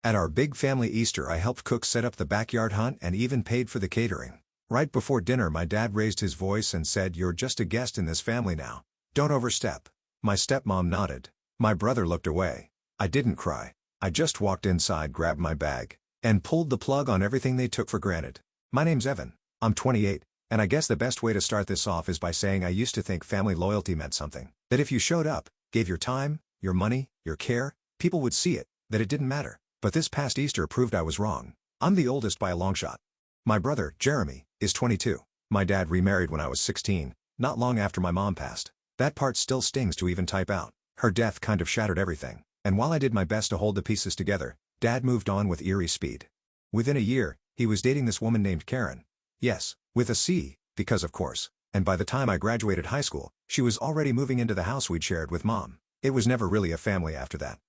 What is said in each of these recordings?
At our big family Easter I helped cook set up the backyard hunt and even paid for the catering. Right before dinner my dad raised his voice and said, "You're just a guest in this family now. Don't overstep." My stepmom nodded. My brother looked away. I didn't cry. I just walked inside, grabbed my bag, and pulled the plug on everything they took for granted. My name's Evan. I'm 28, and I guess the best way to start this off is by saying I used to think family loyalty meant something. That if you showed up, gave your time, your money, your care, people would see it, that it didn't matter. But this past Easter proved I was wrong. I'm the oldest by a long shot. My brother, Jeremy, is 22. My dad remarried when I was 16, not long after my mom passed. That part still stings to even type out. Her death kind of shattered everything. And while I did my best to hold the pieces together, Dad moved on with eerie speed. Within a year, he was dating this woman named Karen. Yes, with a C, because of course. And by the time I graduated high school, she was already moving into the house we'd shared with Mom. It was never really a family after that.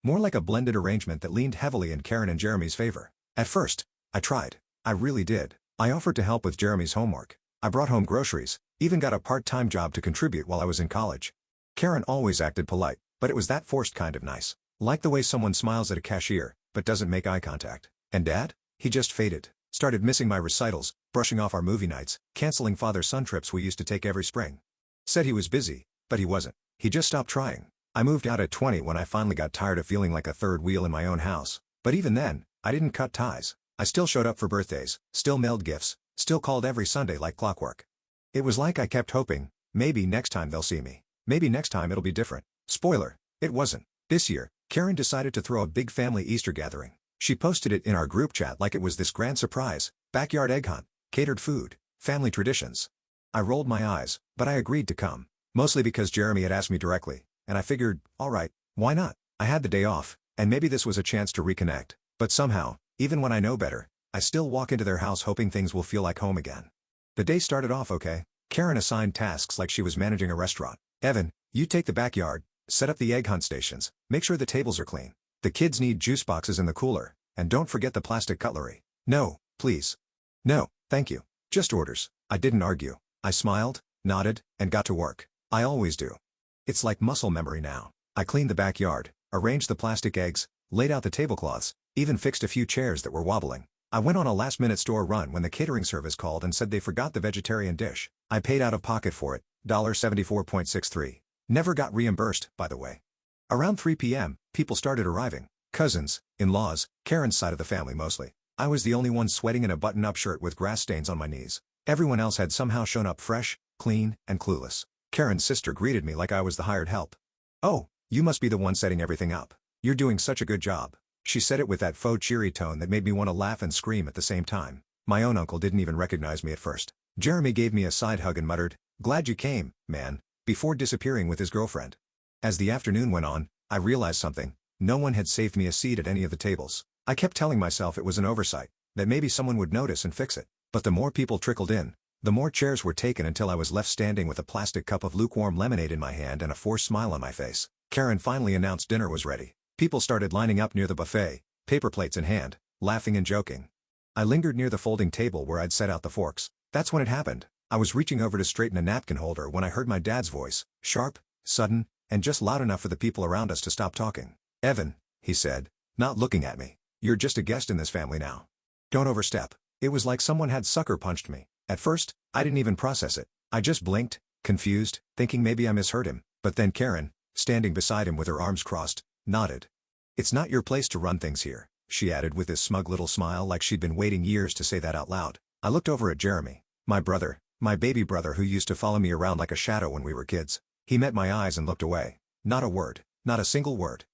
More like a blended arrangement that leaned heavily in Karen and Jeremy's favor. At first, I tried. I really did. I offered to help with Jeremy's homework. I brought home groceries, even got a part-time job to contribute while I was in college. Karen always acted polite, but it was that forced kind of nice. Like the way someone smiles at a cashier, but doesn't make eye contact. And Dad? He just faded. Started missing my recitals, brushing off our movie nights, canceling father-son trips we used to take every spring. Said he was busy, but he wasn't. He just stopped trying. I moved out at 20 when I finally got tired of feeling like a third wheel in my own house. But even then, I didn't cut ties. I still showed up for birthdays, still mailed gifts, still called every Sunday like clockwork. It was like I kept hoping, maybe next time they'll see me. Maybe next time it'll be different. Spoiler, it wasn't. This year, Karen decided to throw a big family Easter gathering. She posted it in our group chat like it was this grand surprise, backyard egg hunt, catered food, family traditions. I rolled my eyes, but I agreed to come. Mostly because Jeremy had asked me directly, and I figured, alright, why not? I had the day off, and maybe this was a chance to reconnect. But somehow, even when I know better, I still walk into their house hoping things will feel like home again. The day started off okay. Karen assigned tasks like she was managing a restaurant. Evan, you take the backyard, set up the egg hunt stations, make sure the tables are clean. The kids need juice boxes in the cooler, and don't forget the plastic cutlery. No, please. No, thank you. Just orders. I didn't argue. I smiled, nodded, and got to work. I always do. It's like muscle memory now. I cleaned the backyard, arranged the plastic eggs, laid out the tablecloths, even fixed a few chairs that were wobbling. I went on a last-minute store run when the catering service called and said they forgot the vegetarian dish. I paid out of pocket for it, $74.63. Never got reimbursed, by the way. Around 3 p.m., people started arriving. Cousins, in-laws, Karen's side of the family mostly. I was the only one sweating in a button-up shirt with grass stains on my knees. Everyone else had somehow shown up fresh, clean, and clueless. Karen's sister greeted me like I was the hired help. "Oh, you must be the one setting everything up. You're doing such a good job." She said it with that faux cheery tone that made me want to laugh and scream at the same time. My own uncle didn't even recognize me at first. Jeremy gave me a side hug and muttered, "Glad you came, man," before disappearing with his girlfriend. As the afternoon went on, I realized something. No one had saved me a seat at any of the tables. I kept telling myself it was an oversight, that maybe someone would notice and fix it. But the more people trickled in, the more chairs were taken until I was left standing with a plastic cup of lukewarm lemonade in my hand and a forced smile on my face. Karen finally announced dinner was ready. People started lining up near the buffet, paper plates in hand, laughing and joking. I lingered near the folding table where I'd set out the forks. That's when it happened. I was reaching over to straighten a napkin holder when I heard my dad's voice, sharp, sudden, and just loud enough for the people around us to stop talking. "Evan," he said, not looking at me, "you're just a guest in this family now. Don't overstep." It was like someone had sucker punched me. At first, I didn't even process it. I just blinked, confused, thinking maybe I misheard him. But then Karen, standing beside him with her arms crossed, nodded. "It's not your place to run things here," she added with this smug little smile like she'd been waiting years to say that out loud. I looked over at Jeremy, my brother, my baby brother who used to follow me around like a shadow when we were kids. He met my eyes and looked away. Not a word, not a single word.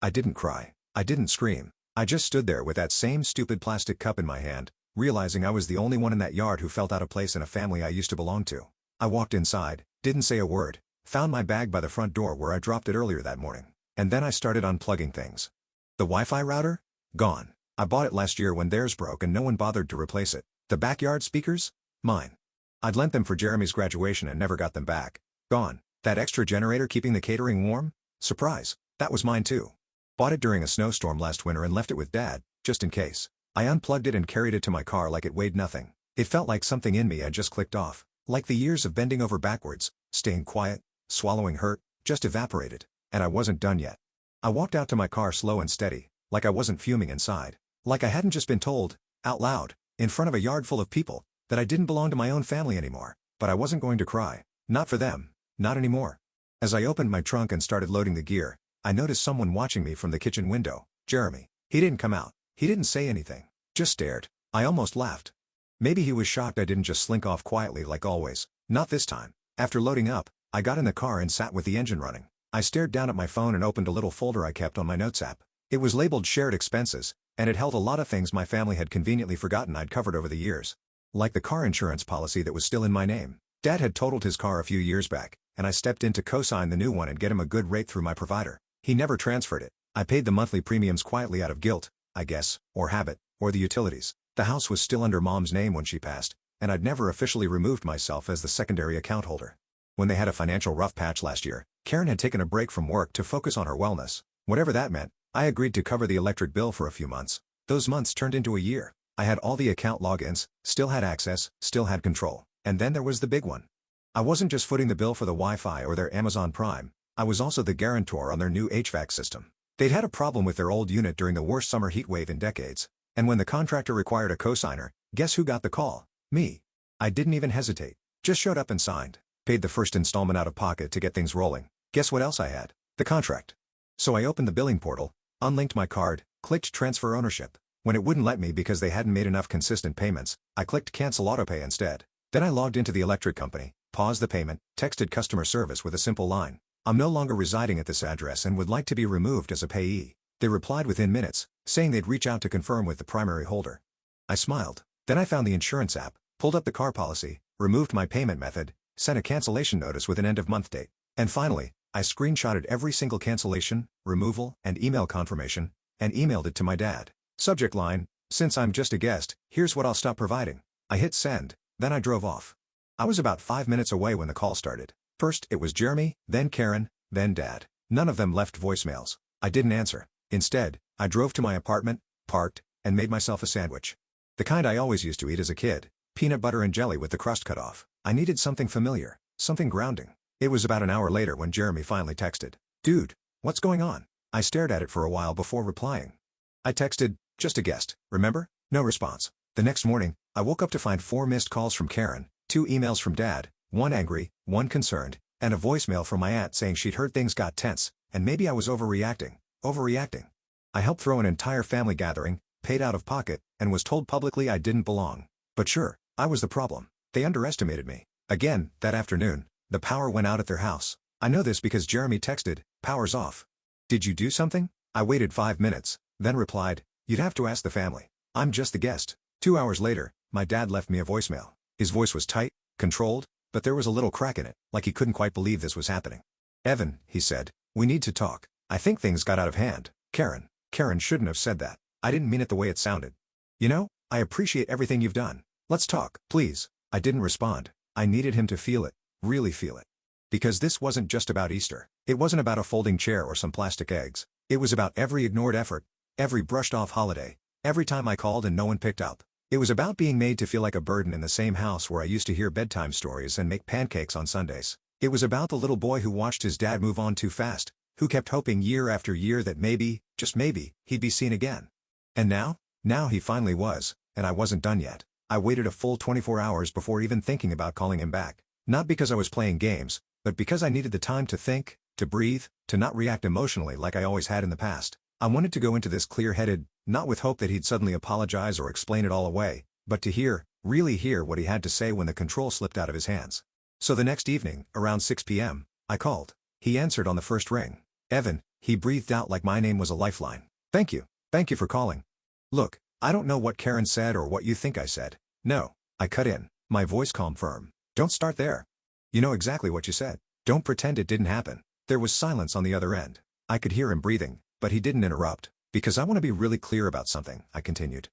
I didn't cry. I didn't scream. I just stood there with that same stupid plastic cup in my hand, realizing I was the only one in that yard who felt out of place in a family I used to belong to. I walked inside, didn't say a word, found my bag by the front door where I dropped it earlier that morning, and then I started unplugging things. The Wi-Fi router? Gone. I bought it last year when theirs broke and no one bothered to replace it. The backyard speakers? Mine. I'd lent them for Jeremy's graduation and never got them back. Gone. That extra generator keeping the catering warm? Surprise. That was mine too. Bought it during a snowstorm last winter and left it with Dad, just in case. I unplugged it and carried it to my car like it weighed nothing. It felt like something in me had just clicked off. Like the years of bending over backwards, staying quiet, swallowing hurt, just evaporated. And I wasn't done yet. I walked out to my car slow and steady, Like I wasn't fuming inside. Like I hadn't just been told, out loud, in front of a yard full of people, that I didn't belong to my own family anymore. But I wasn't going to cry. Not for them. Not anymore. As I opened my trunk and started loading the gear, I noticed someone watching me from the kitchen window. Jeremy. He didn't come out. He didn't say anything. Just stared. I almost laughed. Maybe he was shocked I didn't just slink off quietly like always. Not this time. After loading up, I got in the car and sat with the engine running. I stared down at my phone and opened a little folder I kept on my notes app. It was labeled Shared Expenses, and it held a lot of things my family had conveniently forgotten I'd covered over the years. Like the car insurance policy that was still in my name. Dad had totaled his car a few years back, and I stepped in to co-sign the new one and get him a good rate through my provider. He never transferred it. I paid the monthly premiums quietly out of guilt, I guess, or habit, or the utilities. The house was still under Mom's name when she passed, and I'd never officially removed myself as the secondary account holder. When they had a financial rough patch last year, Karen had taken a break from work to focus on her wellness. Whatever that meant, I agreed to cover the electric bill for a few months. Those months turned into a year. I had all the account logins, still had access, still had control. And then there was the big one. I wasn't just footing the bill for the Wi-Fi or their Amazon Prime, I was also the guarantor on their new HVAC system. They'd had a problem with their old unit during the worst summer heat wave in decades. And when the contractor required a cosigner, guess who got the call? Me. I didn't even hesitate. Just showed up and signed. Paid the first installment out of pocket to get things rolling. Guess what else I had? The contract. So I opened the billing portal, unlinked my card, clicked transfer ownership. When it wouldn't let me because they hadn't made enough consistent payments, I clicked cancel autopay instead. Then I logged into the electric company, paused the payment, texted customer service with a simple line. I'm no longer residing at this address and would like to be removed as a payee. They replied within minutes, saying they'd reach out to confirm with the primary holder. I smiled. Then I found the insurance app, pulled up the car policy, removed my payment method, sent a cancellation notice with an end-of-month date. And finally, I screenshotted every single cancellation, removal, and email confirmation, and emailed it to my dad. Subject line, since I'm just a guest, here's what I'll stop providing. I hit send, then I drove off. I was about 5 minutes away when the call started. First it was Jeremy, then Karen, then Dad. None of them left voicemails. I didn't answer. Instead, I drove to my apartment, parked, and made myself a sandwich. The kind I always used to eat as a kid, peanut butter and jelly with the crust cut off. I needed something familiar, something grounding. It was about an hour later when Jeremy finally texted. Dude, what's going on? I stared at it for a while before replying. I texted, just a guest, remember? No response. The next morning, I woke up to find 4 missed calls from Karen, 2 emails from Dad, 1 angry, 1 concerned, and a voicemail from my aunt saying she'd heard things got tense, and maybe I was overreacting. I helped throw an entire family gathering, paid out of pocket, and was told publicly I didn't belong. But sure, I was the problem. They underestimated me. Again, that afternoon, the power went out at their house. I know this because Jeremy texted, power's off. Did you do something? I waited 5 minutes, then replied, you'd have to ask the family. I'm just the guest. 2 hours later, my dad left me a voicemail. His voice was tight, controlled, but there was a little crack in it, like he couldn't quite believe this was happening. Evan, he said, we need to talk. I think things got out of hand. Karen shouldn't have said that. I didn't mean it the way it sounded. You know, I appreciate everything you've done. Let's talk, please. I didn't respond. I needed him to feel it, really feel it. Because this wasn't just about Easter. It wasn't about a folding chair or some plastic eggs. It was about every ignored effort, every brushed off holiday, every time I called and no one picked up. It was about being made to feel like a burden in the same house where I used to hear bedtime stories and make pancakes on Sundays. It was about the little boy who watched his dad move on too fast, who kept hoping year after year that maybe, just maybe, he'd be seen again. And now he finally was, and I wasn't done yet. I waited a full 24 hours before even thinking about calling him back. Not because I was playing games, but because I needed the time to think, to breathe, to not react emotionally like I always had in the past. I wanted to go into this clear-headed, not with hope that he'd suddenly apologize or explain it all away, but to hear, really hear what he had to say when the control slipped out of his hands. So the next evening, around 6 p.m., I called. He answered on the first ring. Evan, he breathed out like my name was a lifeline. Thank you for calling. Look, I don't know what Karen said or what you think I said. No, I cut in, my voice calm firm. Don't start there. You know exactly what you said. Don't pretend it didn't happen. There was silence on the other end. I could hear him breathing, but he didn't interrupt. Because I want to be really clear about something, I continued.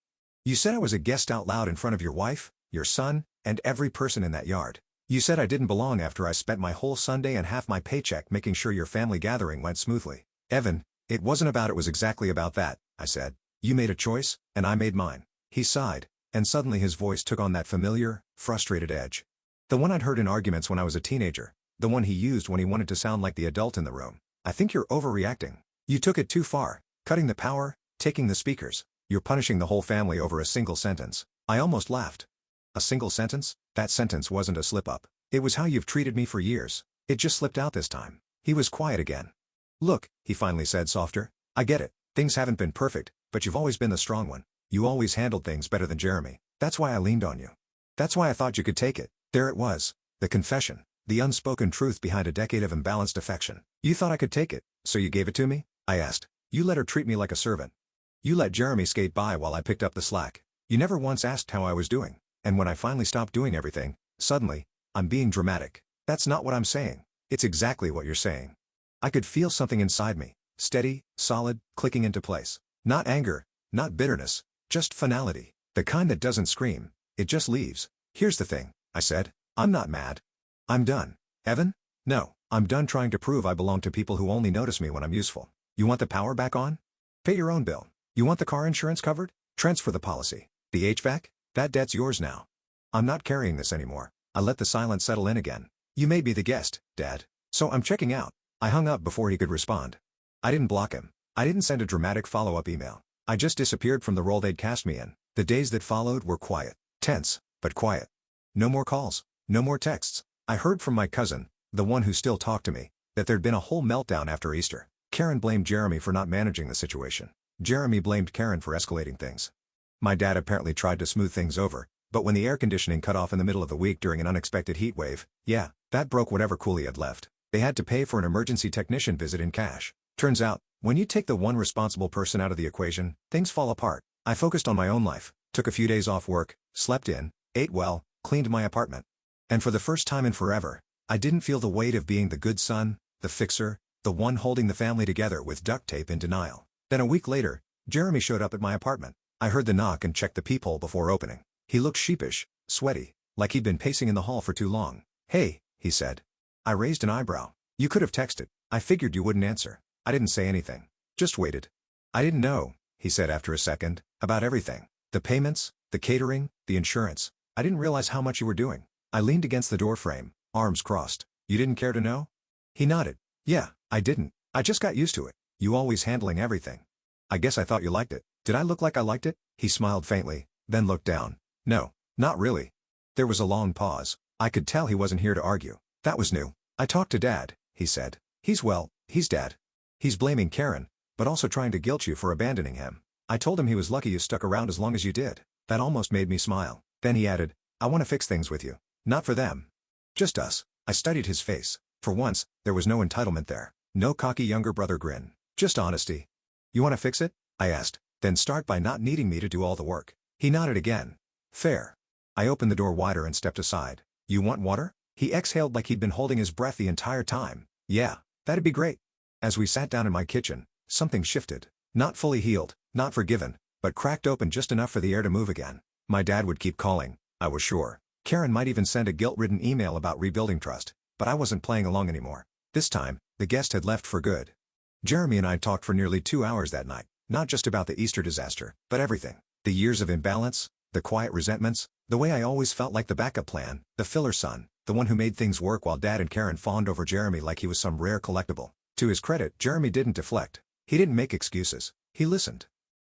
You said I was a guest out loud in front of your wife, your son, and every person in that yard. You said I didn't belong after I spent my whole Sunday and half my paycheck making sure your family gathering went smoothly. Evan, it wasn't about it was exactly about that, I said. You made a choice, and I made mine. He sighed, and suddenly his voice took on that familiar, frustrated edge. The one I'd heard in arguments when I was a teenager, the one he used when he wanted to sound like the adult in the room. I think you're overreacting. You took it too far, cutting the power, Taking the speakers. You're punishing the whole family over a single sentence. I almost laughed. A single sentence? That sentence wasn't a slip-up. It was how you've treated me for years. It just slipped out this time. He was quiet again. Look, he finally said softer. I get it. Things haven't been perfect, but you've always been the strong one. You always handled things better than Jeremy. That's why I leaned on you. That's why I thought you could take it. There it was. The confession. The unspoken truth behind a decade of imbalanced affection. You thought I could take it, so you gave it to me? I asked. You let her treat me like a servant. You let Jeremy skate by while I picked up the slack. You never once asked how I was doing. And when I finally stopped doing everything, suddenly, I'm being dramatic. That's not what I'm saying. It's exactly what you're saying. I could feel something inside me, steady, solid, clicking into place. Not anger, not bitterness, just finality. The kind that doesn't scream, it just leaves. Here's the thing, I said. I'm not mad. I'm done. Evan? No, I'm done trying to prove I belong to people who only notice me when I'm useful. You want the power back on? Pay your own bill. You want the car insurance covered? Transfer the policy. The HVAC? That debt's yours now. I'm not carrying this anymore. I let the silence settle in again. You may be the guest, Dad. So I'm checking out. I hung up before he could respond. I didn't block him. I didn't send a dramatic follow-up email. I just disappeared from the role they'd cast me in. The days that followed were quiet. Tense, but quiet. No more calls. No more texts. I heard from my cousin, the one who still talked to me, that there'd been a whole meltdown after Easter. Karen blamed Jeremy for not managing the situation. Jeremy blamed Karen for escalating things. My dad apparently tried to smooth things over, but when the air conditioning cut off in the middle of the week during an unexpected heat wave, yeah, that broke whatever cool he had left. They had to pay for an emergency technician visit in cash. Turns out, when you take the one responsible person out of the equation, things fall apart. I focused on my own life, took a few days off work, slept in, ate well, cleaned my apartment. And for the first time in forever, I didn't feel the weight of being the good son, the fixer, the one holding the family together with duct tape in denial. Then a week later, Jeremy showed up at my apartment. I heard the knock and checked the peephole before opening. He looked sheepish, sweaty, like he'd been pacing in the hall for too long. Hey, he said. I raised an eyebrow. You could have texted. I figured you wouldn't answer. I didn't say anything. Just waited. I didn't know, he said after a second, about everything. The payments, the catering, the insurance. I didn't realize how much you were doing. I leaned against the door frame, arms crossed. You didn't care to know? He nodded. Yeah, I didn't. I just got used to it. You always handling everything. I guess I thought you liked it. Did I look like I liked it? He smiled faintly, then looked down. No, not really. There was a long pause. I could tell he wasn't here to argue. That was new. I talked to Dad, he said. He's Dad. He's blaming Karen, but also trying to guilt you for abandoning him. I told him he was lucky you stuck around as long as you did. That almost made me smile. Then he added, I want to fix things with you. Not for them. Just us. I studied his face. For once, there was no entitlement there. No cocky younger brother grin. Just honesty. You want to fix it? I asked. Then start by not needing me to do all the work. He nodded again. Fair. I opened the door wider and stepped aside. You want water? He exhaled like he'd been holding his breath the entire time. Yeah, that'd be great. As we sat down in my kitchen, something shifted. Not fully healed, not forgiven, but cracked open just enough for the air to move again. My dad would keep calling, I was sure. Karen might even send a guilt-ridden email about rebuilding trust, but I wasn't playing along anymore. This time, the guest had left for good. Jeremy and I talked for nearly 2 hours that night, not just about the Easter disaster, but everything. The years of imbalance, the quiet resentments, the way I always felt like the backup plan, the filler son, the one who made things work while Dad and Karen fawned over Jeremy like he was some rare collectible. To his credit, Jeremy didn't deflect. He didn't make excuses. He listened.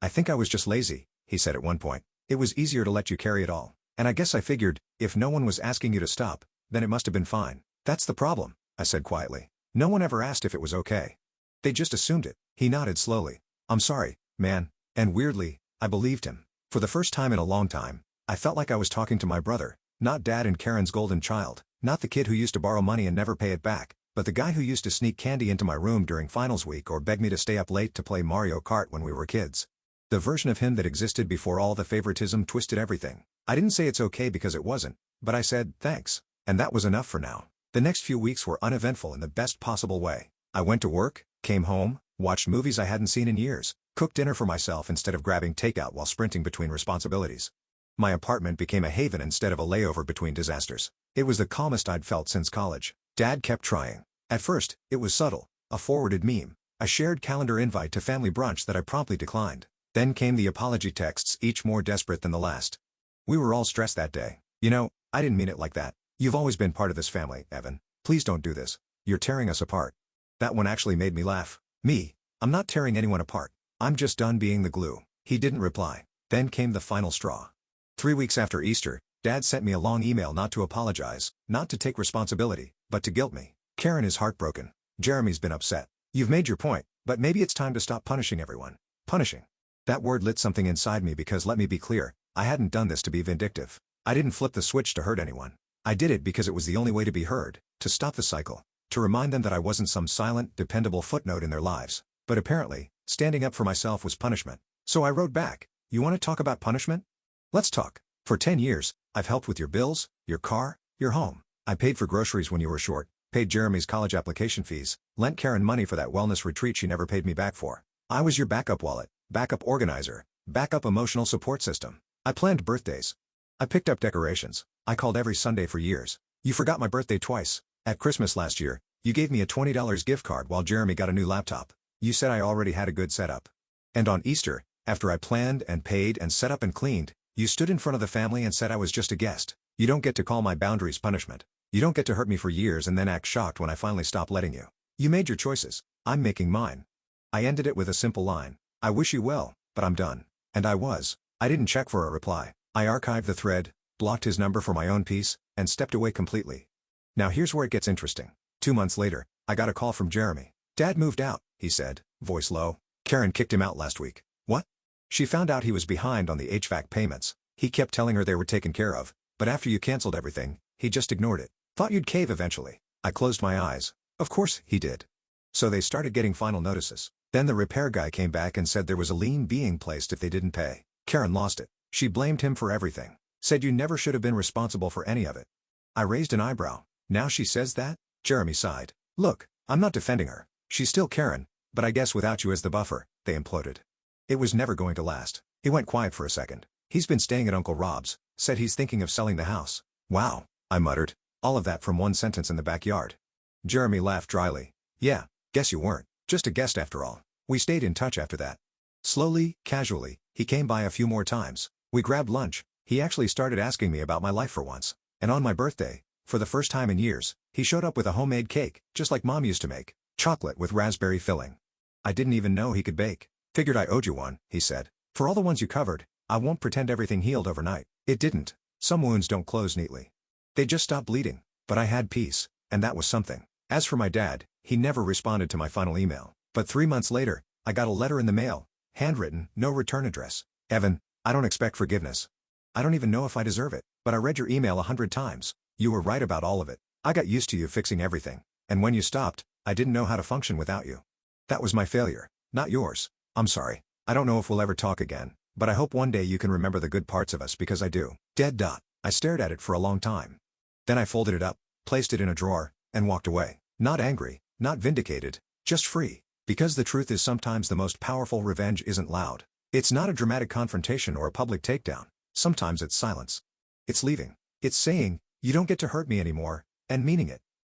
I think I was just lazy, he said at one point. It was easier to let you carry it all. And I guess I figured, if no one was asking you to stop, then it must have been fine. That's the problem, I said quietly. No one ever asked if it was okay. They just assumed it. He nodded slowly. I'm sorry, man. And weirdly, I believed him. For the first time in a long time, I felt like I was talking to my brother, not Dad and Karen's golden child, not the kid who used to borrow money and never pay it back, but the guy who used to sneak candy into my room during finals week or beg me to stay up late to play Mario Kart when we were kids. The version of him that existed before all the favoritism twisted everything. I didn't say it's okay because it wasn't, but I said, thanks. And that was enough for now. The next few weeks were uneventful in the best possible way. I went to work, came home, watched movies I hadn't seen in years, cooked dinner for myself instead of grabbing takeout while sprinting between responsibilities. My apartment became a haven instead of a layover between disasters. It was the calmest I'd felt since college. Dad kept trying. At first, it was subtle, a forwarded meme, a shared calendar invite to family brunch that I promptly declined. Then came the apology texts, each more desperate than the last. We were all stressed that day. You know, I didn't mean it like that. You've always been part of this family, Evan. Please don't do this. You're tearing us apart. That one actually made me laugh. Me? I'm not tearing anyone apart. I'm just done being the glue. He didn't reply. Then came the final straw. 3 weeks after Easter, Dad sent me a long email not to apologize, not to take responsibility, but to guilt me. Karen is heartbroken. Jeremy's been upset. You've made your point, but maybe it's time to stop punishing everyone. Punishing. That word lit something inside me because let me be clear, I hadn't done this to be vindictive. I didn't flip the switch to hurt anyone. I did it because it was the only way to be heard, to stop the cycle, to remind them that I wasn't some silent, dependable footnote in their lives. But apparently, standing up for myself was punishment. So I wrote back, you want to talk about punishment? Let's talk. For 10 years, I've helped with your bills, your car, your home. I paid for groceries when you were short, paid Jeremy's college application fees, lent Karen money for that wellness retreat she never paid me back for. I was your backup wallet, backup organizer, backup emotional support system. I planned birthdays. I picked up decorations. I called every Sunday for years. You forgot my birthday twice. At Christmas last year, you gave me a $20 gift card while Jeremy got a new laptop. You said I already had a good setup. And on Easter, after I planned and paid and set up and cleaned, you stood in front of the family and said I was just a guest. You don't get to call my boundaries punishment. You don't get to hurt me for years and then act shocked when I finally stop letting you. You made your choices. I'm making mine. I ended it with a simple line. I wish you well, but I'm done. And I was. I didn't check for a reply. I archived the thread, blocked his number for my own peace, and stepped away completely. Now here's where it gets interesting. 2 months later, I got a call from Jeremy. Dad moved out, he said, voice low. Karen kicked him out last week. What? She found out he was behind on the HVAC payments. He kept telling her they were taken care of, but after you canceled everything, he just ignored it. Thought you'd cave eventually. I closed my eyes. Of course, he did. So they started getting final notices. Then the repair guy came back and said there was a lien being placed if they didn't pay. Karen lost it. She blamed him for everything. Said you never should have been responsible for any of it. I raised an eyebrow. Now she says that? Jeremy sighed. Look, I'm not defending her. She's still Karen, but I guess without you as the buffer, they imploded. It was never going to last. He went quiet for a second. He's been staying at Uncle Rob's, said he's thinking of selling the house. Wow, I muttered. All of that from one sentence in the backyard. Jeremy laughed dryly. Yeah, guess you weren't. Just a guest after all. We stayed in touch after that. Slowly, casually, he came by a few more times. We grabbed lunch. He actually started asking me about my life for once. And on my birthday, for the first time in years, he showed up with a homemade cake, just like Mom used to make. Chocolate with raspberry filling. I didn't even know he could bake. Figured I owed you one, he said. For all the ones you covered, I won't pretend everything healed overnight. It didn't. Some wounds don't close neatly. They just stop bleeding. But I had peace, and that was something. As for my dad, he never responded to my final email. But 3 months later, I got a letter in the mail. Handwritten, no return address. Evan, I don't expect forgiveness. I don't even know if I deserve it, but I read your email 100 times. You were right about all of it. I got used to you fixing everything. And when you stopped, I didn't know how to function without you. That was my failure, not yours. I'm sorry. I don't know if we'll ever talk again, but I hope one day you can remember the good parts of us because I do. Dead dot. I stared at it for a long time. Then I folded it up, placed it in a drawer, and walked away. Not angry, not vindicated, just free. Because the truth is sometimes the most powerful revenge isn't loud. It's not a dramatic confrontation or a public takedown. Sometimes it's silence. It's leaving. It's saying, you don't get to hurt me anymore, and meaning it.